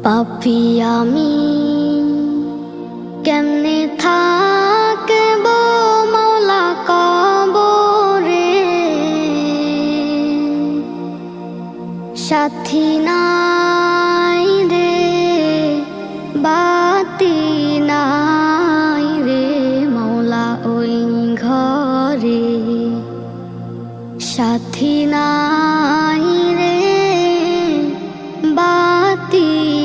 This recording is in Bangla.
পাপী আমি কেমনে থাকব মওলা কবরে, সাথী নাই রে বাতি নাই রে মওলা ওই ঘরে, সাথী নাই রে বাতি